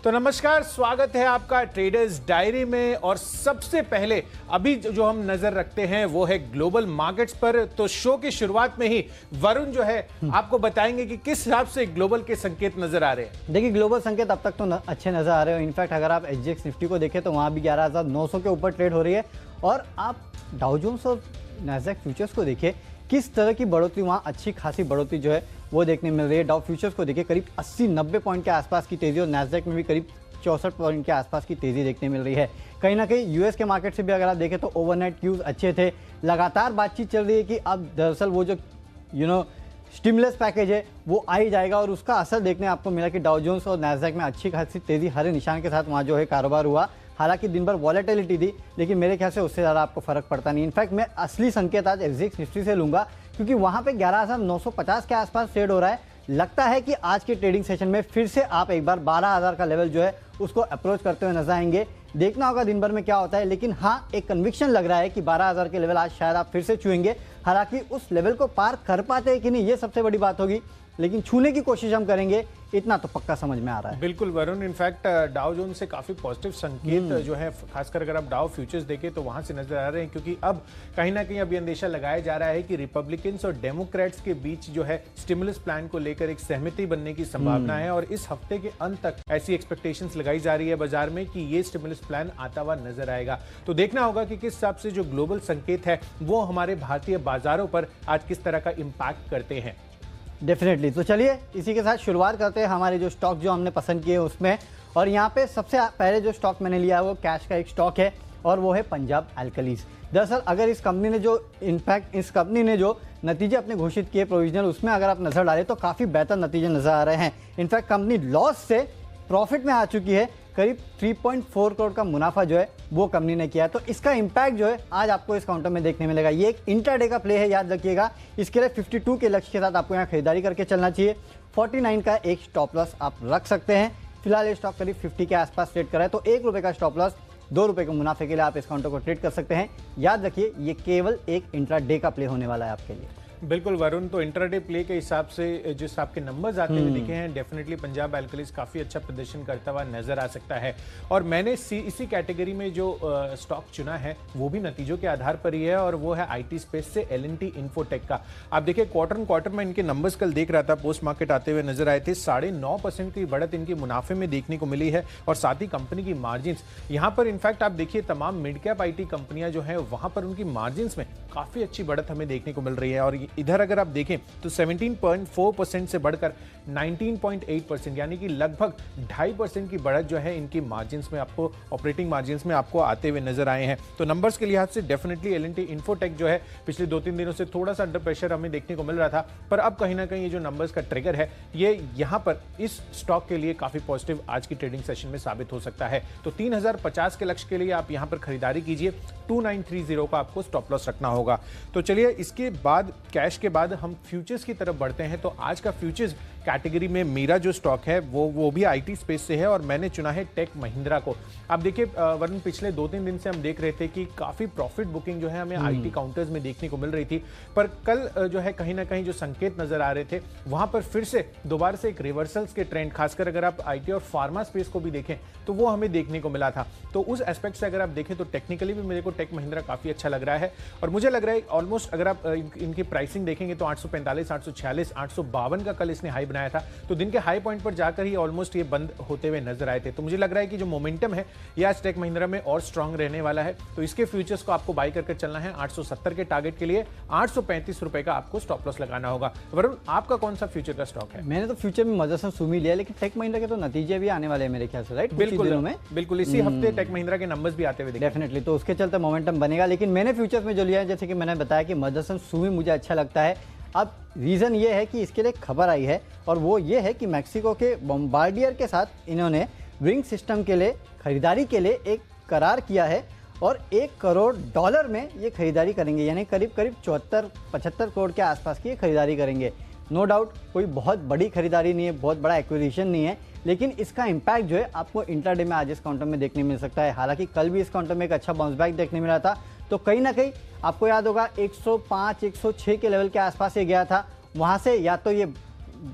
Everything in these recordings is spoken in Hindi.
तो नमस्कार, स्वागत है आपका ट्रेडर्स डायरी में। और सबसे पहले अभी जो हम नजर रखते हैं वो है ग्लोबल मार्केट्स पर। तो शो की शुरुआत में ही वरुण जो है आपको बताएंगे कि किस हिसाब से ग्लोबल के संकेत नजर आ रहे हैं। देखिए, ग्लोबल संकेत अब तक तो अच्छे नजर आ रहे हो। इनफैक्ट अगर आप एसजीएक्स निफ्टी को देखें तो वहां भी 11,900 के ऊपर ट्रेड हो रही है। और आप डाउ जोन्स और नैस्डैक फ्यूचर्स को देखिए, किस तरह की बढ़ोतरी, वहाँ अच्छी खासी बढ़ोतरी जो है वो देखने मिल रही है। डाउ फ्यूचर्स को देखिए, करीब 80-90 पॉइंट के आसपास की तेजी, और नैस्डैक में भी करीब 64 पॉइंट के आसपास की तेजी देखने मिल रही है। कहीं ना कहीं यूएस के मार्केट से भी अगर आप देखें तो ओवरनाइट क्यूज अच्छे थे। लगातार बातचीत चल रही है कि अब दरअसल वो जो स्टिमुलस पैकेज है वो आ ही जाएगा, और उसका असर देखने आपको मिला कि डाउ जोन्स और नैस्डैक में अच्छी खासी तेजी, हरे निशान के साथ वहाँ जो है कारोबार हुआ। हालांकि दिन भर वॉलेटिलिटी थी, लेकिन मेरे ख्याल से उससे ज़्यादा आपको फर्क पड़ता नहीं। इनफैक्ट मैं असली संकेत आज एसजीएक्स निफ्टी से लूंगा, क्योंकि वहाँ पे 11,950 के आसपास ट्रेड हो रहा है। लगता है कि आज के ट्रेडिंग सेशन में फिर से आप एक बार 12,000 का लेवल जो है उसको अप्रोच करते हुए नजर आएंगे। देखना होगा दिन भर में क्या होता है, लेकिन हाँ, एक कन्विक्शन लग रहा है कि 12,000 के लेवल आज शायद आप फिर से छुएंगे। हालांकि उस लेवल को पार कर पाते हैं कि नहीं, ये सबसे बड़ी बात होगी, लेकिन छूने की कोशिश हम करेंगे, इतना तो पक्का समझ में आ रहा है। बिल्कुल वरुण, इनफैक्ट डाउ जोन्स से काफी पॉजिटिव संकेत जो है, खासकर अगर आप डाउ फ्यूचर्स देखें तो वहां से नजर आ रहे हैं, क्योंकि अब कहीं ना कहीं अभी अंदेशा लगाया जा रहा है कि रिपब्लिकन्स और डेमोक्रेट्स के बीच जो है स्टिमुलस प्लान को लेकर एक सहमति बनने की संभावना है। और इस हफ्ते के अंत तक ऐसी एक्सपेक्टेशंस लगाई जा रही है बाजार में कि ये स्टिमुलस प्लान आता हुआ नजर आएगा। तो देखना होगा कि किस हिसाब से जो ग्लोबल संकेत है वो हमारे भारतीय बाजारों पर आज किस तरह का इंपैक्ट करते हैं। डेफिनेटली। तो चलिए इसी के साथ शुरुआत करते हैं हमारे जो स्टॉक जो हमने पसंद किए उसमें। और यहाँ पे सबसे पहले जो स्टॉक मैंने लिया है वो कैश का एक स्टॉक है, और वो है पंजाब एल्कलीज। दरअसल अगर इस कंपनी ने जो नतीजे अपने घोषित किए प्रोविजनल, उसमें अगर आप नजर डालें तो काफ़ी बेहतर नतीजे नजर आ रहे हैं। इनफैक्ट कंपनी लॉस से प्रॉफिट में आ चुकी है। करीब 3.4 करोड़ का मुनाफा जो है वो कंपनी ने किया। तो इसका इंपैक्ट जो है आज आपको इस काउंटर में देखने मिलेगा। ये एक इंट्राडे का प्ले है, याद रखिएगा। इसके लिए 52 के लक्ष्य के साथ आपको यहाँ खरीदारी करके चलना चाहिए। 49 का एक स्टॉप लॉस आप रख सकते हैं। फिलहाल ये स्टॉक करीब 50 के आसपास ट्रेड कर रहा है, तो ₹1 का स्टॉप लॉस, ₹2 के मुनाफे के लिए आप इस काउंटर को ट्रेड कर सकते हैं। याद रखिए, ये केवल एक इंट्राडे का प्ले होने वाला है आपके लिए। बिल्कुल वरुण, तो इंट्राडे प्ले के हिसाब से जिस आपके नंबर्स आते हुए दिखे हैं, डेफिनेटली पंजाब एल्कलीज काफी अच्छा प्रदर्शन करता हुआ नजर आ सकता है। और मैंने इसी कैटेगरी में जो स्टॉक चुना है वो भी नतीजों के आधार पर ही है, और वो है आईटी स्पेस से L&T इन्फोटेक का। आप देखिए, क्वार्टर में इनके नंबर्स कल देख रहा था, पोस्ट मार्केट आते हुए नजर आए थे। 9.5% की बढ़त इनकी मुनाफे में देखने को मिली है, और साथ ही कंपनी की मार्जिन यहाँ पर इनफैक्ट आप देखिए, तमाम मिड कैप आईटी कंपनियां जो है वहां पर उनकी मार्जिन में काफी अच्छी बढ़त हमें देखने को मिल रही है। और इधर अगर आप देखें तो 17.4% से बढ़कर 19.8%, यानी कि लगभग 2.5% की बढ़त जो है इनकी मार्जिन्स में, आपको ऑपरेटिंग मार्जिन्स में आपको आते हुए नजर आए हैं। तो नंबर्स के लिहाज से डेफिनेटली L&T इन्फोटेक जो है पिछले 2-3 दिनों से थोड़ा सा अंडर प्रेशर हमें देखने को मिल रहा था, पर अब कहीं ना कहीं ये जो नंबर्स का ट्रिगर है ये यहां पर इस स्टॉक के लिए काफी पॉजिटिव आज की ट्रेडिंग सेशन में साबित हो सकता है। तो 3,050 के लक्ष्य के लिए आप यहां पर खरीदारी कीजिए। 2930 का आपको स्टॉप लॉस रखना होगा। तो चलिए, इसके बाद कैश के बाद हम फ्यूचर्स की तरफ बढ़ते हैं। तो आज का फ्यूचर्स कैटेगरी में मेरा जो स्टॉक है वो भी आईटी स्पेस से है, और मैंने चुना है टेक महिंद्रा को। आप देखिए वरुण, पिछले 2-3 दिन से हम देख रहे थे कि काफी प्रॉफिट बुकिंग जो है हमें आईटी काउंटर्स में देखने को मिल रही थी, पर कल जो है कहीं ना कहीं जो संकेत नजर आ रहे थे वहां पर फिर से दोबारा से एक रिवर्सल्स के ट्रेंड, खासकर अगर आप आईटी और फार्मा स्पेस को भी देखें तो वो हमें देखने को मिला था। तो उस एस्पेक्ट से अगर आप देखें तो टेक्निकली भी मेरे को टेक महिंद्रा काफी अच्छा लग रहा है। और मुझे लग रहा है ऑलमोस्ट अगर आप इनकी प्राइसिंग देखेंगे तो 845, 846, 852 का कल इसने हाई बनाया था, तो दिन के हाई पॉइंट पर जाकर ही ऑलमोस्ट ये बंद होते हुए नजर आए थे। तो मुझे लग रहा है कि जो मोमेंटम है ये आज टेक महिंद्रा में और स्ट्रांग रहने वाला है। तो इसके फ्यूचर्स को आपको बाय करके चलना है। 870 के टारगेट के लिए ₹835 का आपको स्टॉप लॉस लगाना होगा। वरुण, आपका कौन सा फ्यूचर का स्टॉक है? मैंने तो फ्यूचर में मदरसन सुमी लिया, लेकिन टेक महिंद्रा के तो नतीजे भी आने वाले हैं मेरे ख्याल से, राइट? बिल्कुल इसी हफ्ते टेक महिंद्रा के नंबर्स भी आते हुए डेफिनेटली, तो उसके चलते मोमेंटम बनेगा। लेकिन मैंने फ्यूचर्स में जो लिया है, जैसे कि मैंने बताया कि मदरसन सुमी मुझे अच्छा लगता है। अब रीज़न ये है कि इसके लिए खबर आई है, और वो ये है कि मैक्सिको के बॉम्बार्डियर के साथ इन्होंने विंग सिस्टम के लिए खरीदारी के लिए एक करार किया है, और $1 करोड़ में ये खरीदारी करेंगे, यानी करीब 74-75 करोड़ के आसपास की ये खरीदारी करेंगे। नो डाउट कोई बहुत बड़ी खरीदारी नहीं है, बहुत बड़ा एक्विजिशन नहीं है, लेकिन इसका इंपैक्ट जो है आपको इंट्राडे में आज इस काउंटर में देखने मिल सकता है। हालांकि कल भी इस काउंटर में एक अच्छा बाउंस बैक देखने मिला था, तो कहीं ना कहीं आपको याद होगा 105-106 के लेवल के आसपास ये गया था। वहाँ से या तो ये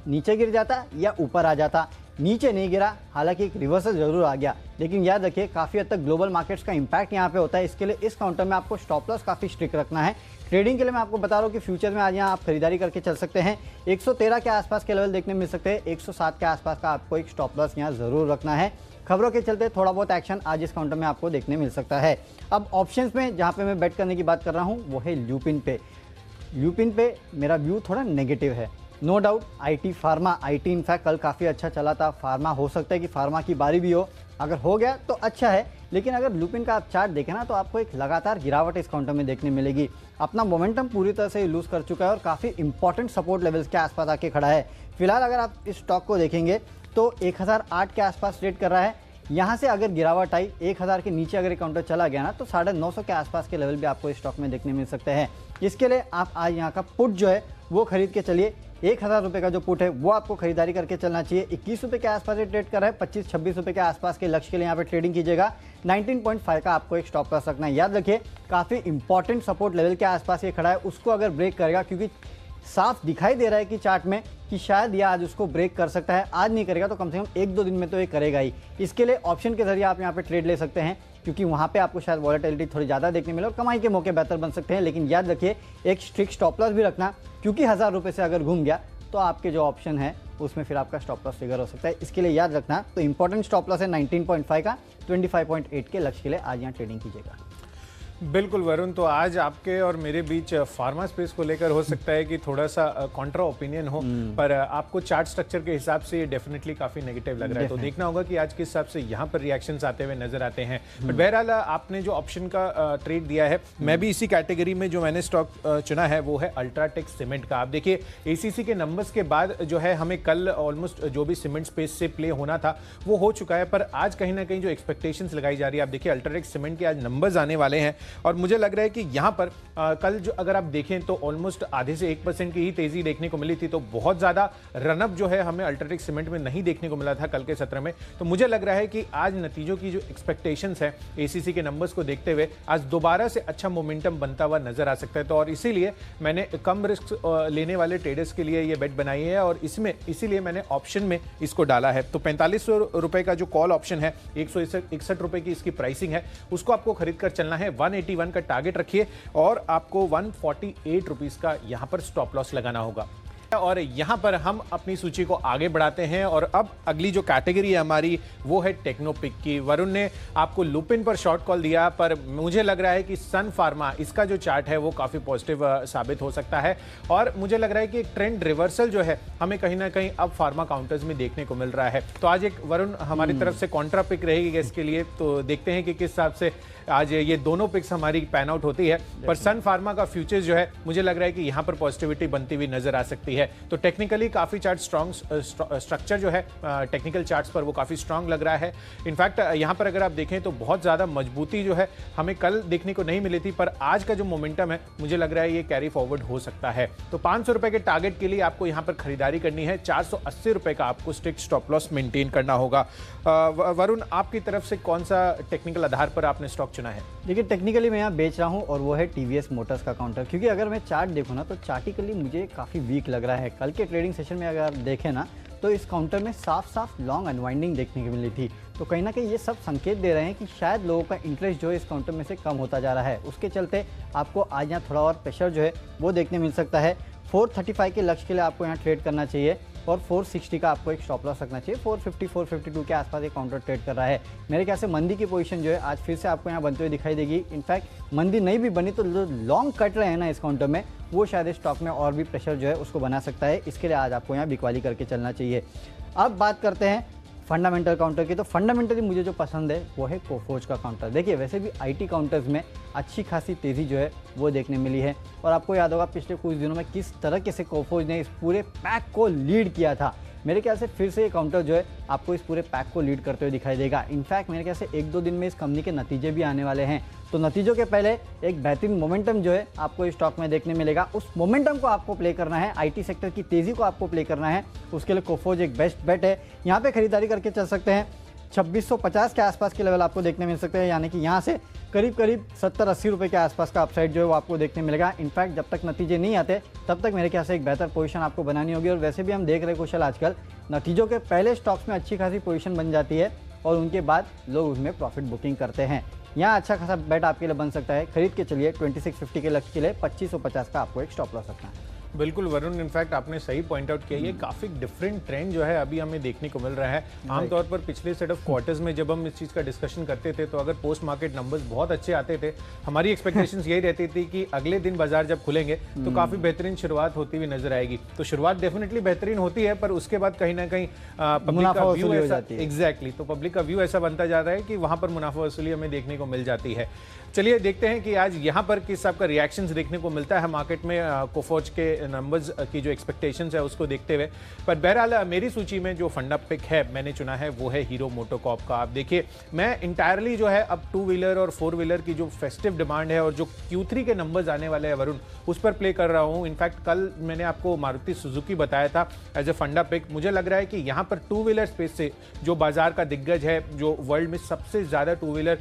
नीचे गिर जाता या ऊपर आ जाता। नीचे नहीं गिरा, हालांकि एक रिवर्सल जरूर आ गया, लेकिन याद रखिए काफ़ी हद तक ग्लोबल मार्केट्स का इंपैक्ट यहाँ पे होता है। इसके लिए इस काउंटर में आपको स्टॉप लॉस काफ़ी स्ट्रिक्ट रखना है। ट्रेडिंग के लिए मैं आपको बता रहा हूँ कि फ्यूचर में आज यहाँ आप खरीदारी करके चल सकते हैं। 113 के आसपास के लेवल देखने मिल सकते हैं, 107 के आसपास का आपको एक स्टॉप लॉस यहाँ जरूर रखना है। खबरों के चलते थोड़ा बहुत एक्शन आज इस काउंटर में आपको देखने मिल सकता है। अब ऑप्शंस में जहाँ पे मैं बेट करने की बात कर रहा हूँ वो है ल्यूपिन पे। ल्यूपिन पे मेरा व्यू थोड़ा नेगेटिव है, no doubt. IT pharma, IT in fact कल काफ़ी अच्छा चला था। फार्मा हो सकता है कि फार्मा की बारी भी हो, अगर हो गया तो अच्छा है, लेकिन अगर लुपिन का आप चार्ट देखें ना तो आपको एक लगातार गिरावट इस काउंटर में देखने मिलेगी। अपना मोमेंटम पूरी तरह से लूज कर चुका है और काफ़ी इंपॉर्टेंट सपोर्ट लेवल्स के आसपास आके खड़ा है। फिलहाल अगर आप इस स्टॉक को देखेंगे तो 1008 के आसपास ट्रेड कर रहा है। यहाँ से अगर गिरावट आई 1000 के नीचे अगर काउंटर चला गया ना तो 950 के आसपास के लेवल भी आपको इस स्टॉक में देखने मिल सकते हैं। इसके लिए आप आज यहाँ का पुट जो है वो खरीद के चलिए। 1000 रुपये का जो पुट है वो आपको खरीदारी करके चलना चाहिए। 21 रुपये के आसपास ये ट्रेड कर रहा है, 25-26 रुपये के आसपास के लक्ष्य के लिए यहाँ पे ट्रेडिंग कीजिएगा। 19.5 का आपको एक स्टॉप लॉस रखना है। याद रखिए काफ़ी इंपॉर्टेंट सपोर्ट लेवल के आसपास ये खड़ा है, उसको अगर ब्रेक करेगा, क्योंकि साफ दिखाई दे रहा है कि चार्ट में कि शायद यह आज उसको ब्रेक कर सकता है। आज नहीं करेगा तो कम से कम 1-2 दिन में तो ये करेगा ही। इसके लिए ऑप्शन के जरिए आप यहाँ पे ट्रेड ले सकते हैं, क्योंकि वहाँ पे आपको शायद वॉलेटिलिटी थोड़ी ज़्यादा देखने मिले और कमाई के मौके बेहतर बन सकते हैं। लेकिन याद रखिए एक स्ट्रिक्ट स्टॉप लॉस भी रखना, क्योंकि 1000 रुपये से अगर घूम गया तो आपके जो ऑप्शन है उसमें फिर आपका स्टॉप लॉस ट्रिगर हो सकता है। इसके लिए याद रखना तो इंपॉर्टेंट स्टॉप लॉस है 19.5 का। 25.8 के लक्ष्य के लिए आज यहाँ ट्रेडिंग कीजिएगा। बिल्कुल वरुण, तो आज आपके और मेरे बीच फार्मा स्पेस को लेकर हो सकता है कि थोड़ा सा कॉन्ट्रा ओपिनियन हो, पर आपको चार्ट स्ट्रक्चर के हिसाब से ये डेफिनेटली काफी नेगेटिव लग रहा है। तो देखना होगा कि आज किस हिसाब से यहाँ पर रिएक्शंस आते हुए नजर आते हैं। बट बहरहाल आपने जो ऑप्शन का ट्रेड दिया है, मैं भी इसी कैटेगरी में जो मैंने स्टॉक चुना है वो है अल्ट्राटेक सीमेंट का। आप देखिए एसीसी के नंबर्स के बाद जो है हमें कल ऑलमोस्ट जो भी सीमेंट स्पेस से प्ले होना था वो हो चुका है, पर आज कहीं ना कहीं जो एक्सपेक्टेशंस लगाई जा रही है, आप देखिए अल्ट्राटेक सीमेंट के आज नंबर्स आने वाले हैं और मुझे लग रहा है कि यहां पर कल जो अगर आप देखें तो ऑलमोस्ट आधे से 1% की ही तेजी देखने को मिली थी। तो बहुत ज्यादा रनअप जो है हमें अल्ट्राटेक सीमेंट में नहीं देखने को मिला था कल के सत्र में। तो मुझे लग रहा है कि आज नतीजों की जो एक्सपेक्टेशंस है एसीसी के नंबर्स को देखते हुए आज दोबारा से अच्छा मोमेंटम बनता हुआ नजर आ सकता है। तो और इसीलिए मैंने कम रिस्क लेने वाले ट्रेडर्स के लिए ये बेट बनाई है और इसमें इसीलिए मैंने ऑप्शन में इसको डाला है। तो 4500 रुपए का जो कॉल ऑप्शन है, 161 रुपए की इसकी प्राइसिंग है, उसको आपको खरीद कर चलना है। 181 का टारगेट रखिए और आपको 148 रुपीस का यहां पर स्टॉप लॉस लगाना होगा। और यहां पर हम अपनी सूची को आगे बढ़ाते हैं और अब अगली जो कैटेगरी है हमारी वो है टेक्नोपिक की। वरुण ने आपको लुपिन पर शॉर्ट कॉल दिया, पर मुझे लग रहा है कि सन फार्मा इसका जो चार्ट है वो काफी पॉजिटिव साबित हो सकता है और मुझे लग रहा है कि एक ट्रेंड रिवर्सल जो है हमें कहीं ना कहीं अब फार्मा काउंटर्स में देखने को मिल रहा है। तो आज एक वरुण हमारी तरफ से कॉन्ट्रा पिक रहेगी इसके लिए, तो देखते हैं कि किस हिसाब से आज ये दोनों पिक्स हमारी पैन आउट होती है। पर सन फार्मा का फ्यूचर्स जो है मुझे लग रहा है कि यहां पर पॉजिटिविटी बनती हुई नजर आ सकती है। तो टेक्निकली काफी चार्ट स्ट्रॉन्ग स्ट्रक्चर जो है टेक्निकल चार्ट्स पर वो काफी स्ट्रॉन्ग लग रहा है। इनफैक्ट यहां पर अगर आप देखें तो बहुत ज्यादा मजबूती जो है हमें कल देखने को नहीं मिली थी, पर आज का जो मोमेंटम है मुझे लग रहा है ये कैरी फॉरवर्ड हो सकता है। तो 500 रुपए के टारगेट के लिए आपको यहां पर खरीदारी करनी है। 480 रुपए का आपको स्ट्रिक्ट स्टॉप लॉस मेंटेन करना होगा। वरुण, आपकी तरफ से कौन सा टेक्निकल आधार पर आपने स्टॉक चुना है? देखिए टेक्निकली मैं यहाँ बेच रहा हूँ और वो है टीवीएस मोटर्स का काउंटर, क्योंकि अगर मैं चार्ट देखूँ ना तो चार्टिकली मुझे काफ़ी वीक लग रहा है। कल के ट्रेडिंग सेशन में अगर देखें ना तो इस काउंटर में साफ साफ लॉन्ग अनवाइंडिंग देखने को मिली थी। तो कहीं ना कहीं ये सब संकेत दे रहे हैं कि शायद लोगों का इंटरेस्ट जो है इस काउंटर में से कम होता जा रहा है। उसके चलते आपको आज यहाँ थोड़ा और प्रेशर जो है वो देखने मिल सकता है। 435 के लक्ष्य के लिए आपको यहाँ ट्रेड करना चाहिए और 460 का आपको एक स्टॉप लॉस रखना चाहिए। 450 452 के आसपास एक काउंटर ट्रेड कर रहा है। मेरे ख्याल से मंदी की पोजीशन जो है आज फिर से आपको यहाँ बनते हुए दिखाई देगी। इनफैक्ट मंदी नहीं भी बनी तो जो लॉन्ग कट रहे हैं ना इस काउंटर में, वो शायद इस स्टॉक में और भी प्रेशर जो है उसको बना सकता है। इसके लिए आज आपको यहाँ बिकवाली करके चलना चाहिए। अब बात करते हैं फंडामेंटल काउंटर की। तो फंडामेंटली मुझे जो पसंद है वो है कोफोर्ज का काउंटर। देखिए वैसे भी आईटी काउंटर्स में अच्छी खासी तेज़ी जो है वो देखने मिली है और आपको याद होगा पिछले कुछ दिनों में किस तरीके से कोफोर्ज ने इस पूरे पैक को लीड किया था। मेरे ख्याल से फिर से ये काउंटर जो है आपको इस पूरे पैक को लीड करते हुए दिखाई देगा। इनफैक्ट मेरे ख्याल से 1-2 दिन में इस कंपनी के नतीजे भी आने वाले हैं। तो नतीजों के पहले एक बेहतरीन मोमेंटम जो है आपको इस स्टॉक में देखने मिलेगा। उस मोमेंटम को आपको प्ले करना है, आईटी सेक्टर की तेज़ी को आपको प्ले करना है। उसके लिए कोफोर्ज एक बेस्ट बेट है, यहाँ पे खरीदारी करके चल सकते हैं। 2650 के आसपास के लेवल आपको देखने मिल सकते हैं, यानी कि यहाँ से करीब करीब 70-80 रुपये के आसपास का अपसाइड जो है वो आपको देखने मिलेगा। इनफैक्ट जब तक नतीजे नहीं आते तब तक मेरे ख्याल से एक बेहतर पोजीशन आपको बनानी होगी। और वैसे भी हम देख रहे हैं कुशल, आजकल नतीजों के पहले स्टॉक्स में अच्छी खासी पोजीशन बन जाती है और उनके बाद लोग उसमें प्रॉफिट बुकिंग करते हैं। यहाँ अच्छा खासा बेट आपके लिए बन सकता है, खरीद के चलिए। 2650 के लक्ष्य के लिए 2550 का आपको एक स्टॉप लॉस रखना है। बिल्कुल वरुण, इनफैक्ट आपने सही पॉइंट आउट किया, ये काफी डिफरेंट ट्रेंड जो है अभी हमें देखने को मिल रहा है। आमतौर पर पिछले सेट ऑफ क्वार्टर्स में जब हम इस चीज का डिस्कशन करते थे तो अगर पोस्ट मार्केट नंबर्स बहुत अच्छे आते थे, हमारी एक्सपेक्टेशंस यही रहती थी कि अगले दिन बाजार जब खुलेंगे तो काफी बेहतरीन शुरुआत होती हुई नजर आएगी। तो शुरुआत डेफिनेटली बेहतरीन होती है, पर उसके बाद कहीं ना कहीं पब्लिक का व्यू ऐसा, एग्जैक्टली, तो पब्लिक का व्यू ऐसा बनता जा रहा है कि वहां पर मुनाफा वसूली हमें देखने को मिल जाती है। चलिए देखते हैं कि आज यहाँ पर किस आपका रिएक्शंस देखने को मिलता है मार्केट में कोफोर्ज के नंबर्स की जो एक्सपेक्टेशंस है उसको देखते हुए। पर बहरहाल मेरी सूची में जो फंडा पिक है मैंने चुना है वो है हीरो मोटोकॉर्प का। आप देखिए, मैं इंटायरली जो है अब 2 व्हीलर और 4 व्हीलर की जो फेस्टिव डिमांड है और जो Q3 के नंबर्स आने वाले हैं वरुण, उस पर प्ले कर रहा हूं। इनफैक्ट कल मैंने आपको मारुति सुजुकी बताया था एज ए फंडा पिक। मुझे लग रहा है कि यहाँ पर 2 व्हीलर स्पेस से जो बाजार का दिग्गज है, जो वर्ल्ड में सबसे ज्यादा 2 व्हीलर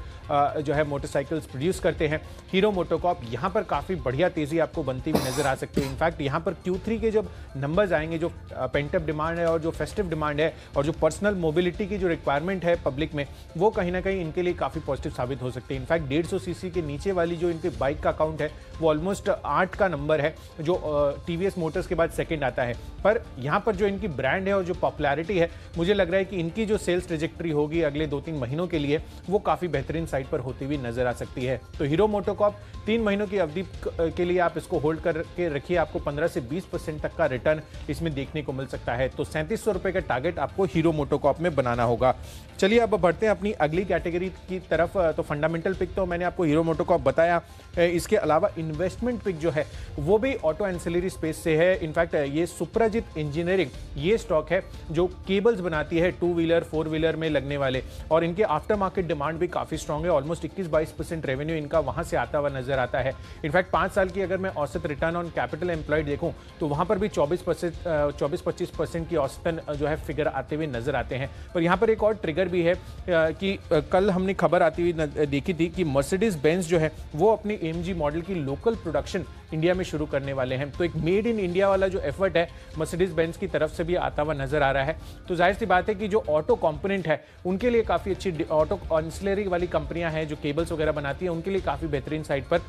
जो है मोटरसाइकिल्स प्रोड्यूस करते हैं, हीरो मोटोकॉर्प, यहाँ पर काफी बढ़िया तेजी आपको बनती हुई नजर आ सकती है। इनफैक्ट यहाँ पर Q3 के जब नंबर्स आएंगे, जो पेंटअप डिमांड है और जो फेस्टिव डिमांड है और जो पर्सनल मोबिलिटी की जो रिक्वायरमेंट है पब्लिक में, वो कहीं ना कहीं इनके लिए काफी पॉजिटिव साबित हो सकती है। इनफैक्ट 150 सीसी के नीचे वाली जो इनके बाइक का अकाउंट है वो ऑलमोस्ट 8 का नंबर है, जो टीवीएस मोटर्स के बाद सेकंड आता है। पर यहाँ पर जो इनकी ब्रांड है और जो पॉपुलैरिटी है, मुझे लग रहा है कि इनकी जो सेल्स ट्रेजेक्टरी होगी अगले 2-3 महीनों के लिए वो काफी बेहतरीन साइड पर होती हुई नजर आ सकती है। तो हीरो मोटोकॉर्प 3 महीनों की अवधि के लिए आप इसको होल्ड करके रखिए, आपको 15 से 20% तक का रिटर्न इसमें देखने को मिल सकता है। तो 3700 रुपए का टारगेट आपको हीरो मोटोकॉर्प में बनाना होगा। चलिए अब बढ़ते हैं अपनी अगली कैटेगरी की तरफ। तो फंडामेंटल पिक तो मैंने आपको हीरो मोटोकॉर्प बताया, इसके अलावा इन्वेस्टमेंट पिक जो है वो भी ऑटो एंसिलरी स्पेस से है। इनफैक्ट ये सुप्राजित इंजीनियरिंग, ये स्टॉक है जो केबल्स बनाती है 2 व्हीलर 4 व्हीलर में लगने वाले, और इनके आफ्टर मार्केट डिमांड भी काफी स्ट्रॉन्ग है। ऑलमोस्ट 21-22% रेवेन्यू इनका वहां से आता हुआ नजर आता है। इनफैक्ट 5 साल की अगर मैं औसत रिटर्न ऑन कैपिटल एम्प्लॉयड देखूं तो वहां पर भी 24-25% की औसतन जो है फिगर आते हुए नजर आते हैं। पर यहां पर एक और ट्रिगर भी है कि कल हमने खबर आती हुई देखी थी कि मर्सिडीज बेंज जो है वो अपनी AMG मॉडल की लोकल प्रोडक्शन इंडिया में शुरू करने वाले हैं। तो एक मेड इन इंडिया वाला जो एफर्ट है मर्सिडीज बेंज की तरफ से भी आता हुआ नजर आ रहा है। तो जाहिर सी बात है कि जो ऑटो कंपोनेंट है उनके लिए काफी अच्छी, ऑटो ऑन्सिलरी वाली कंपनियां हैं जो केबल्स वगैरह बनाती हैं, उनके लिए काफी बेहतरीन साइड पर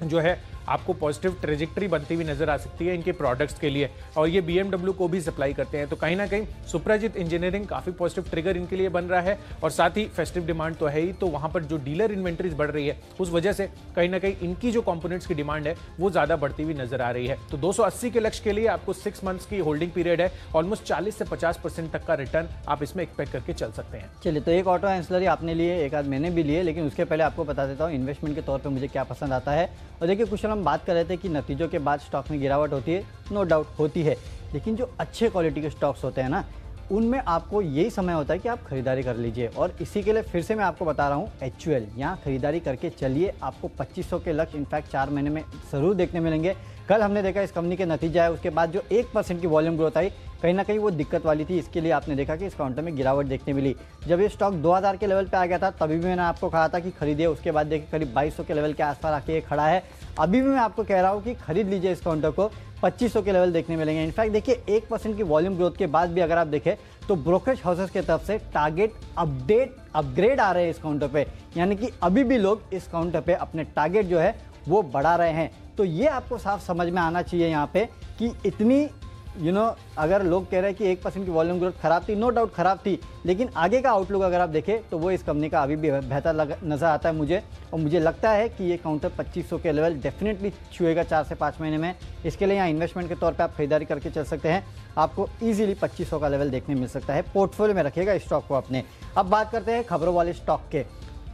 जो है आपको पॉजिटिव ट्रेजेक्टरी बनती हुई नजर आ सकती है इनके प्रोडक्ट्स के लिए। और ये BMW को भी सप्लाई करते हैं। तो कहीं ना कहीं सुप्राजित इंजीनियरिंग काफी पॉजिटिव ट्रिगर इनके लिए बन रहा है। और साथ ही फेस्टिव डिमांड तो है ही, तो वहां पर जो डीलर इन्वेंट्रीज बढ़ रही है उस वजह से कहीं ना कहीं इनकी जो कंपोनेंट्स की डिमांड है वो ज्यादा बढ़ती हुई नजर आ रही है। तो 280 के लक्ष्य के लिए आपको 6 मंथ्स की होल्डिंग पीरियड है, ऑलमोस्ट 40 से 50% तक का रिटर्न आप इसमें एक्सपेक्ट करके चल सकते हैं। चलिए, तो एक ऑटो एंसिलरी आपने लिए, एक आध मैंने भी लिए, लेकिन उसके पहले आपको बता देता हूँ इन्वेस्टमेंट के तौर पर मुझे क्या पसंद आता है। और देखिए कुछ हम बात कर रहे थे कि नतीजों के बाद स्टॉक में गिरावट होती है, नो डाउट होती है, लेकिन जो अच्छे क्वालिटी के स्टॉक्स होते हैं ना, उनमें आपको यही समय होता है कि आप खरीदारी कर लीजिए। और इसी के लिए फिर से मैं आपको बता रहा हूँ HUL, यहाँ खरीदारी करके चलिए, आपको 2500 के लक्ष्य इनफैक्ट 4 महीने में ज़रूर देखने मिलेंगे। कल हमने देखा इस कंपनी के नतीजे आए, उसके बाद जो 1% की वॉल्यूम ग्रोथ आई, कहीं ना कहीं वो दिक्कत वाली थी। इसके लिए आपने देखा कि इस काउंटर में गिरावट देखने मिली। जब ये स्टॉक 2000 के लेवल पे आ गया था तभी भी मैंने आपको कहा था कि खरीदिए, उसके बाद देखिए करीब 2200 के लेवल के आसपास आके ये खड़ा है। अभी भी मैं आपको कह रहा हूँ कि खरीद लीजिए इस काउंटर को, 2500 के लेवल देखने मिलेंगे। इनफैक्ट देखिए 1% की वॉल्यूम ग्रोथ के बाद भी अगर आप देखें तो ब्रोकरेज हाउसेस की तरफ से टारगेट अपग्रेड आ रहे हैं इस काउंटर पे, यानी कि अभी भी लोग इस काउंटर पे अपने टारगेट जो है वो बढ़ा रहे हैं। तो ये आपको साफ समझ में आना चाहिए यहाँ पे कि इतनी अगर लोग कह रहे हैं कि 1% की वॉल्यूम ग्रोथ खराब थी, नो डाउट खराब थी, लेकिन आगे का आउटलुक अगर आप देखें तो वो इस कंपनी का अभी भी बेहतर नजर आता है मुझे। और मुझे लगता है कि ये काउंटर 2500 के लेवल डेफिनेटली छुएगा 4 से 5 महीने में। इसके लिए यहाँ इन्वेस्टमेंट के तौर पे आप खरीदारी करके चल सकते हैं, आपको इजीली 2500 का लेवल देखने मिल सकता है। पोर्टफोलियो में रखिएगा स्टॉक को अपने। अब बात करते हैं खबरों वाले स्टॉक के।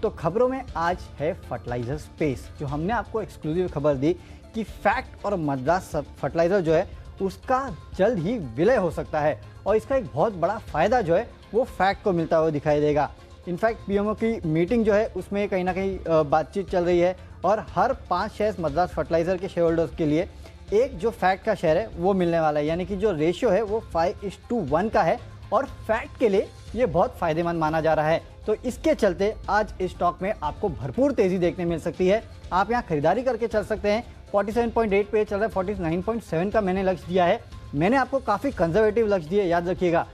तो खबरों में आज है फर्टिलाइजर स्पेस, जो हमने आपको एक्सक्लूसिव खबर दी कि फैक्ट और मद्रास फर्टिलाइजर जो है उसका जल्द ही विलय हो सकता है, और इसका एक बहुत बड़ा फायदा जो है वो फैक्ट को मिलता हुआ दिखाई देगा। इनफैक्ट पीएमओ की मीटिंग जो है उसमें कहीं ना कहीं बातचीत चल रही है, और हर 5 शेयर्स मद्रास फर्टिलाइजर के शेयर होल्डर्स के लिए एक जो फैक्ट का शेयर है वो मिलने वाला है, यानी कि जो रेशियो है वो 5:1 का है। और फैट के लिए ये बहुत फायदेमंद माना जा रहा है। तो इसके चलते आज इस स्टॉक में आपको भरपूर तेजी देखने मिल सकती है। आप यहाँ खरीदारी करके चल सकते हैं। 47.8 पे चल रहा है, 49.7 का मैंने लक्ष्य दिया है। मैंने आपको काफ़ी कंजर्वेटिव लक्ष्य दिए, याद रखिएगा।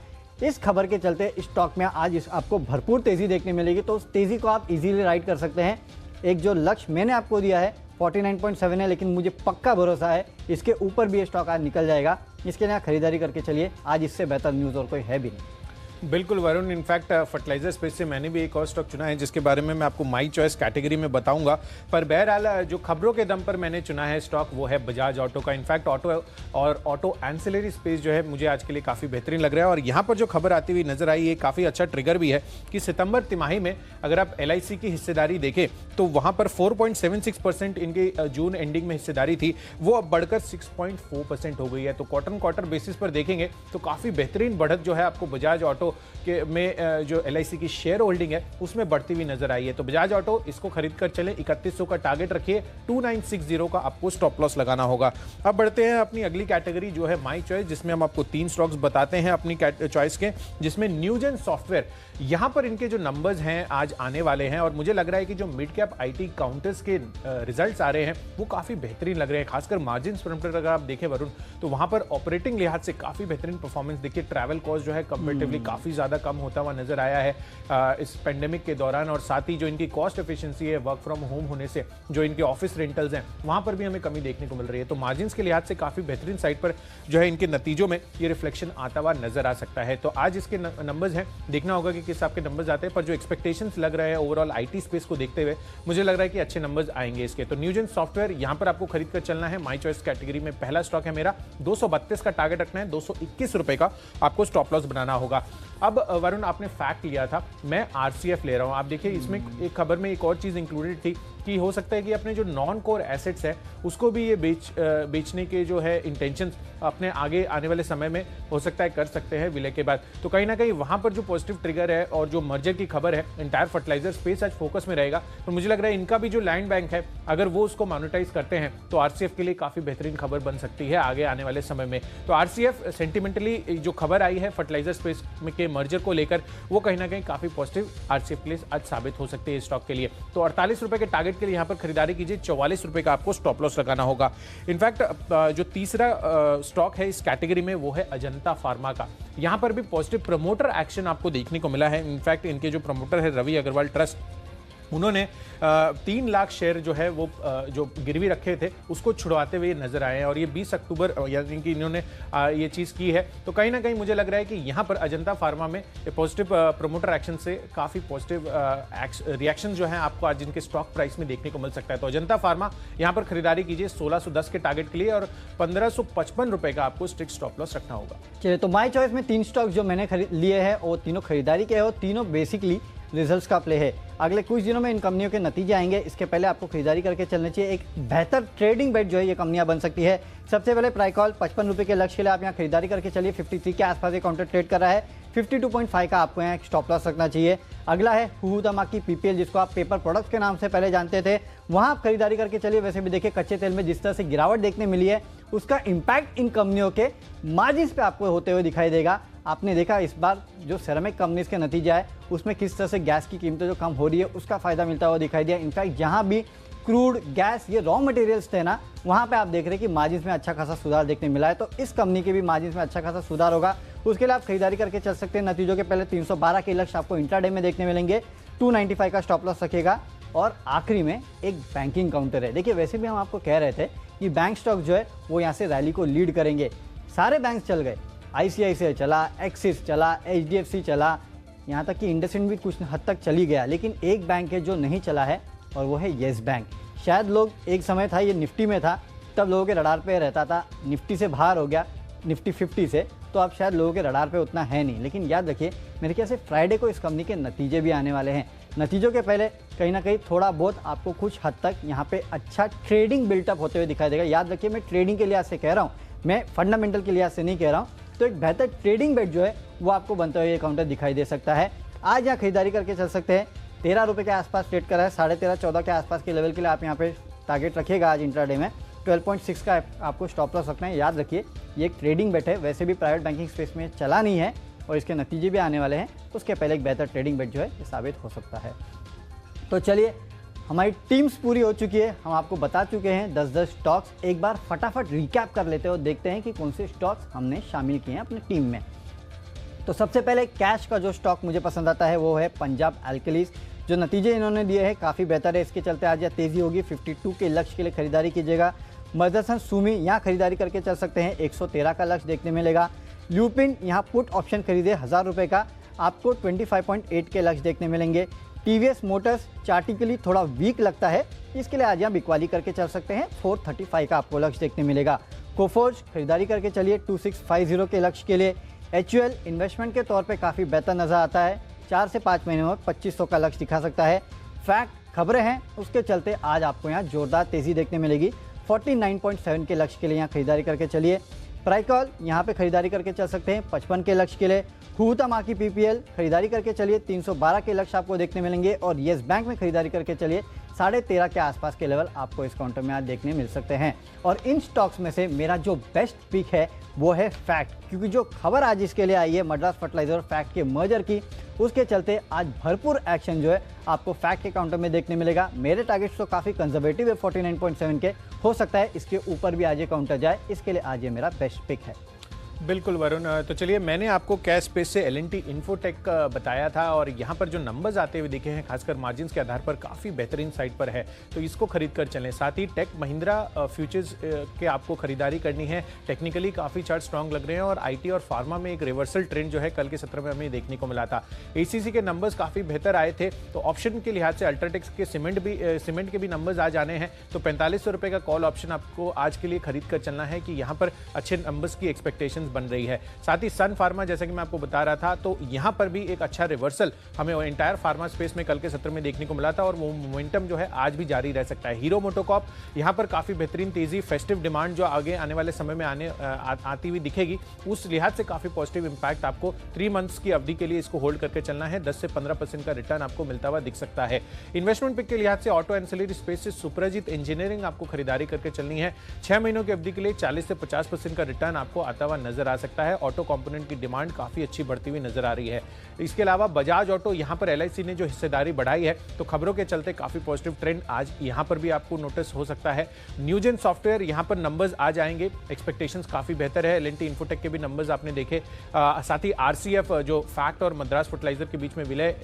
इस खबर के चलते स्टॉक में आज आपको भरपूर तेजी देखने मिलेगी, तो उस तेजी को आप इजीली राइड कर सकते हैं। एक जो लक्ष्य मैंने आपको दिया है 49.7 है, लेकिन मुझे पक्का भरोसा है इसके ऊपर भी ये स्टॉक आज निकल जाएगा। इसके लिए खरीदारी करके चलिए, आज इससे बेहतर न्यूज़ और कोई है भी नहीं। बिल्कुल वरुण, इनफैक्ट फर्टिलाइजर स्पेस से मैंने भी एक और स्टॉक चुना है जिसके बारे में मैं आपको माई चॉइस कैटेगरी में बताऊंगा। पर बहरहाल जो खबरों के दम पर मैंने चुना है स्टॉक वो है बजाज ऑटो का। इनफैक्ट ऑटो और ऑटो एंसिलरी स्पेस जो है मुझे आज के लिए काफ़ी बेहतरीन लग रहा है। और यहाँ पर जो खबर आती हुई नजर आई, ये काफ़ी अच्छा ट्रिगर भी है कि सितंबर तिमाही में अगर आप LIC की हिस्सेदारी देखें तो वहाँ पर 4.76% इनकी जून एंडिंग में हिस्सेदारी थी, वो अब बढ़कर 6.4% हो गई है। तो क्वार्टर बेसिस पर देखेंगे तो काफ़ी बेहतरीन बढ़त जो है आपको बजाज ऑटो के में जो LIC की शेयर होल्डिंग है उसमें बढ़ती हुई नजर आई है। तो बजाज ऑटो इसको खरीद कर चले, 3100 का टारगेट रखिए, 2960 का आपको स्टॉप लॉस लगाना होगा। अब बढ़ते हैं अपनी अगली कैटेगरी जो है माई चॉइस, जिसमें हम आपको 3 स्टॉक्स बताते हैं अपनी चॉइस के, जिसमें न्यूजेन सॉफ्टवेयर। यहां पर इनके जो नंबर्स हैं आज आने वाले हैं और मुझे लग रहा है कि जो मिड कैप IT काउंटर्स के रिजल्ट्स आ रहे हैं वो काफी बेहतरीन लग रहे हैं। खासकर मार्जिन फ्रंट पर अगर आप देखें वरुण, तो वहां पर ऑपरेटिंग लिहाज से काफी बेहतरीन परफॉर्मेंस देखिए। ट्रैवल कॉस्ट जो है कंपेरेटिवली काफी ज्यादा कम होता हुआ नजर आया है इस पेंडेमिक के दौरान। और साथ ही जो इनकी कॉस्ट एफिशिएंसी है वर्क फ्रॉम होम होने से, जो इनके ऑफिस रेंटल्स हैं वहां पर भी हमें कमी देखने को मिल रही है। तो मार्जिन के लिहाज से काफी बेहतरीन साइड पर जो है इनके नतीजों में ये रिफ्लेक्शन आता हुआ नजर आ सकता है। तो आज इसके नंबर्स हैं, देखना होगा कि किस आपके नंबर्स आते हैं। पर जो एक्सपेक्टेशंस लग रहे हैं ओवरऑल IT स्पेस को देखते हुए मुझे लग रहा है कि अच्छे नंबर्स आएंगे इसके। तो न्यूजेन सॉफ्टवेयर यहां पर आपको खरीद कर चलना है। माई चॉइस कैटेगरी में पहला स्टॉक है मेरा, 232 का टारगेट रखना है, 221 रुपए का आपको स्टॉप लॉस बनाना होगा। अब वरुण, आपने फैक्ट लिया था, मैं RCF ले रहा हूं। आप देखिए इसमें एक खबर में एक और चीज इंक्लूडेड थी कि हो सकता है कि अपने जो नॉन कोर एसेट्स है उसको भी ये बेचने के जो है इंटेंशन अपने आगे आने वाले समय में हो सकता है कर सकते हैं विलय के बाद। तो कहीं ना कहीं वहां पर जो पॉजिटिव ट्रिगर है और जो मर्जर की खबर है, इंटायर फर्टिलाइजर स्पेस आज फोकस में रहेगा। तो मुझे लग रहा है इनका भी जो लैंड बैंक है अगर वो उसको मोनेटाइज करते हैं तो RCF के लिए काफी बेहतरीन खबर बन सकती है आगे आने वाले समय में। तो RCF सेंटिमेंटली जो खबर आई है फर्टिलाइजर स्पेस के मर्जर को लेकर, वो कहीं ना कहीं काफी पॉजिटिव RCF के लिए आज साबित हो सकती है स्टॉक के लिए। तो 48 रुपए के टारगेट के लिए यहां पर खरीदारी कीजिए, 44 रुपए का आपको स्टॉप लॉस लगाना होगा। इनफैक्ट जो तीसरा स्टॉक है इस कैटेगरी में वो है अजंता फार्मा का। यहां पर भी पॉजिटिव प्रमोटर एक्शन आपको देखने को मिला है। इनफैक्ट इनके जो प्रमोटर है रवि अग्रवाल ट्रस्ट, उन्होंने 3 लाख शेयर जो है वो जो गिरवी रखे थे उसको छुड़वाते हुए नजर आए हैं और ये 20 अक्टूबर यानी कि इन्होंने ये चीज़ की है। तो कहीं ना कहीं मुझे लग रहा है कि यहाँ पर अजंता फार्मा में पॉजिटिव प्रमोटर एक्शन से काफ़ी पॉजिटिव रिएक्शन जो है आपको आज इनके स्टॉक प्राइस में देखने को मिल सकता है। तो अजंता फार्मा यहाँ पर खरीदारी कीजिए 1610 के टारगेट के लिए और 1555 रुपए का आपको स्ट्रिक्ट स्टॉप लॉस रखना होगा। चलिए, तो माई चॉइस में 3 स्टॉक जो मैंने लिए हैं वो तीनों खरीदारी के हैं और तीनों बेसिकली रिजल्ट्स का प्ले है। अगले कुछ दिनों में इन कंपनियों के नतीजे आएंगे, इसके पहले आपको खरीदारी करके चलना चाहिए। एक बेहतर ट्रेडिंग बेट जो है ये कंपनियां बन सकती है। सबसे पहले ट्राइकॉल 55 रुपए के लक्ष्य के लिए आप यहाँ खरीदारी करके चलिए। 53 के आसपास ये काउंटर ट्रेड कर रहा है, 52.5 का आपको यहाँ स्टॉप लॉस रखना चाहिए। अगला है हुहूतमाकी PPL, जिसको आप पेपर प्रोडक्ट्स के नाम से पहले जानते थे, वहाँ आप खरीदारी करके चलिए। वैसे भी देखिए कच्चे तेल में जिस तरह से गिरावट देखने मिली है उसका इम्पैक्ट इन कंपनियों के मार्जिन पे आपको होते हुए दिखाई देगा। आपने देखा इस बार जो सेरेमिक कंपनीज के नतीजे आए उसमें किस तरह से गैस की कीमतें जो कम हो रही है उसका फायदा मिलता हुआ दिखाई दिया। इनफैक्ट जहां भी क्रूड, गैस, ये रॉ मटेरियल्स थे ना, वहां पे आप देख रहे हैं कि मार्जिन में अच्छा खासा सुधार देखने मिला है। तो इस कंपनी के भी मार्जिन में अच्छा खासा सुधार होगा, उसके लिए आप खरीदारी करके चल सकते हैं। नतीजों के पहले 312 के लक्ष्य आपको इंट्राडे में देखने मिलेंगे, 295 का स्टॉप लॉस रखेगा। और आखिरी में एक बैंकिंग काउंटर है। देखिए वैसे भी हम आपको कह रहे थे कि बैंक स्टॉक जो है वो यहाँ से रैली को लीड करेंगे। सारे बैंक चल गए, ICICI चला, एक्सिस चला, HDFC चला, यहाँ तक कि इंडसइंड भी कुछ हद तक चली गया। लेकिन एक बैंक है जो नहीं चला है और वो है येस बैंक। शायद लोग, एक समय था ये निफ्टी में था, तब लोगों के रडार पे रहता था, निफ्टी से बाहर हो गया, निफ्टी 50 से, तो अब शायद लोगों के रडार पे उतना है नहीं। लेकिन याद रखिए मेरे ख्याल से फ्राइडे को इस कंपनी के नतीजे भी आने वाले हैं। नतीजों के पहले कहीं ना कहीं थोड़ा बहुत आपको कुछ हद तक यहाँ पे अच्छा ट्रेडिंग बिल्टअप होते हुए दिखाई देगा। याद रखिए मैं ट्रेडिंग के लिहाज से कह रहा हूँ, मैं फंडामेंटल के लिहाज से नहीं कह रहा हूँ। तो एक बेहतर ट्रेडिंग बेट जो है वो आपको बनते हुए ये काउंटर दिखाई दे सकता है। आज यहाँ खरीदारी करके चल सकते हैं। 13 रुपये के आसपास ट्रेड कर रहा है, 13.5-14 के आसपास के लेवल के लिए आप यहाँ पे टारगेट रखिएगा। आज इंट्राडे में 12.6 का आपको स्टॉप लॉस रखना है। याद रखिए ये एक ट्रेडिंग बेट है, वैसे भी प्राइवेट बैंकिंग स्पेस में चला नहीं है, और इसके नतीजे भी आने वाले हैं, उसके पहले एक बेहतर ट्रेडिंग बेट जो है ये साबित हो सकता है। तो चलिए, हमारी टीम्स पूरी हो चुकी है, हम आपको बता चुके हैं 10-10 स्टॉक्स। एक बार फटाफट रिकैप कर लेते हैं और देखते हैं कि कौन से स्टॉक्स हमने शामिल किए हैं अपनी टीम में। तो सबसे पहले कैश का जो स्टॉक मुझे पसंद आता है वो है पंजाब एल्कलीज। जो नतीजे इन्होंने दिए हैं काफ़ी बेहतर है, इसके चलते आज यह तेज़ी होगी। 52 के लक्ष्य के लिए खरीदारी कीजिएगा। मदरसन सुमी यहाँ खरीदारी करके चल सकते हैं, 113 का लक्ष्य देखने मिलेगा। ल्यूपिन यहाँ पुट ऑप्शन खरीदे 1000 रुपये का, आपको 25.8 के लक्ष्य देखने मिलेंगे। टीवीएस मोटर्स चार्टिकली थोड़ा वीक लगता है, इसके लिए आज यहाँ बिकवाली करके चल सकते हैं, 435 का आपको लक्ष्य देखने मिलेगा। कोफोर्ज खरीदारी करके चलिए 2650 के लक्ष्य के लिए। HUL इन्वेस्टमेंट के तौर पे काफ़ी बेहतर नज़र आता है, 4 से 5 महीने में 2500 का लक्ष्य दिखा सकता है। फैक्ट खबरें हैं, उसके चलते आज आपको यहाँ जोरदार तेज़ी देखने मिलेगी, 49.7 के लक्ष्य के लिए यहाँ खरीदारी करके चलिए। प्राइकॉल यहाँ पे खरीदारी करके चल सकते हैं 55 के लक्ष्य के लिए। हुतामाकी PPL खरीदारी करके चलिए 312 के लक्ष्य आपको देखने मिलेंगे। और येस बैंक में खरीदारी करके चलिए 13.5 के आसपास के लेवल आपको इस काउंटर में आज देखने मिल सकते हैं। और इन स्टॉक्स में से मेरा जो बेस्ट पिक है वो है फैक्ट, क्योंकि जो खबर आज इसके लिए आई है मद्रास फर्टिलाइजर और फैक्ट के मर्जर की, उसके चलते आज भरपूर एक्शन जो है आपको फैक्ट के काउंटर में देखने मिलेगा। मेरे टारगेट्स तो काफ़ी कंजर्वेटिव है 49.7 के, हो सकता है इसके ऊपर भी आज ये काउंटर जाए, इसके लिए आज ये मेरा बेस्ट पिक है। बिल्कुल वरुण, तो चलिए मैंने आपको कैश स्पेस से L&T इन्फोटेक बताया था और यहाँ पर जो नंबर्स आते हुए दिखे हैं खासकर मार्जिन्स के आधार पर काफ़ी बेहतरीन साइड पर है, तो इसको खरीद कर चलें। साथ ही टेक महिंद्रा फ्यूचर्स के आपको खरीदारी करनी है, टेक्निकली काफ़ी चार्ट स्ट्रॉन्ग लग रहे हैं और IT और फार्मा में एक रिवर्सल ट्रेंड जो है कल के सत्र में हमें देखने को मिला था। ACC के नंबर्स काफ़ी बेहतर आए थे, तो ऑप्शन के लिहाज से अल्ट्राटेक्स के सीमेंट के भी नंबर्स आज आने हैं, तो 4500 रुपये का कॉल ऑप्शन आपको आज के लिए खरीद कर चलना है कि यहाँ पर अच्छे नंबर्स की एक्सपेक्टेशन बन रही है। साथ ही सन फार्मा जैसा कि मैं आपको बता रहा था, तो यहां पर भी एक अच्छा रिवर्सल हमें एंटायर फार्मा स्पेस में कल के सत्र में देखने को मिला था और वो मोमेंटम जो है आज भी जारी रह सकता है। हीरो मोटोकॉर्प यहां पर काफी बेहतरीन तेजी, फेस्टिव डिमांड जो आगे आने वाले समय में आती हुई दिखेगी, उस लिहाज से काफी पॉजिटिव इंपैक्ट आपको 3 मंथ्स की अवधि के लिए इसको होल्ड करके चलना है। 10 से 15% का रिटर्न आपको मिलता हुआ दिख सकता है। इन्वेस्टमेंट पिक के लिहाज से ऑटो एंसिलरी स्पेस से सुप्रजीत इंजीनियरिंग आपको खरीदारी करके चलनी है। 6 महीनों की अवधि के लिए 40 से 50% का रिटर्न आपको आता हुआ नजर आ सकता है। ऑटो कंपोनेंट की डिमांड काफी अच्छी बढ़ती हुई नजर आ रही है। इसके अलावा बजाज ऑटो, यहां पर LIC ने जो हिस्सेदारी बढ़ाई है, तो खबरों के चलते काफी पॉजिटिव ट्रेंड आज यहां पर भी आपको नोटिस हो सकता है। न्यूजेन सॉफ्टवेयर, यहां पर नंबर्स आ जाएंगे, एक्सपेक्टेशंस काफी बेहतर है। L&T इन्फोटेक के भी नंबर्स आपने देखे। साथ ही RCF जो फैक्ट और मद्रास फर्टिलाइजर के बीच में विलय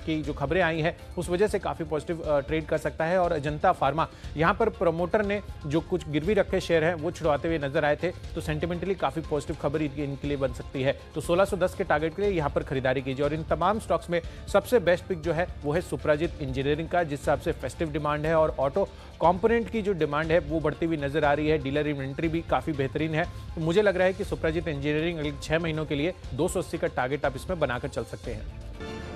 की जो खबरें आई है, उस वजह से काफी पॉजिटिव ट्रेड कर सकता है। और अजंता फार्मा, यहां पर प्रमोटर ने जो कुछ गिरवी रखे शेयर हैं वो छुड़वाते हुए नजर आए थे, तो सेंटिमेंटली काफी पॉजिटिव खबर इनके लिए बन सकती है। तो 1610 के टारगेट के लिए यहां पर खरीदारी कीजिए। और इन तमाम स्टॉक्स में सबसे बेस्ट पिक जो है वो है सुप्रजीत इंजीनियरिंग का, जिस हिसाब से फेस्टिव डिमांड है और ऑटो कंपोनेंट की जो डिमांड है वो बढ़ती हुई नजर आ रही है। डीलर इन्वेंट्री भी काफी बेहतरीन है, तो मुझे लग रहा है कि सुप्रजीत इंजीनियरिंग अगले 6 महीनों के लिए 280 का टारगेट आप इसमें बनाकर चल सकते हैं।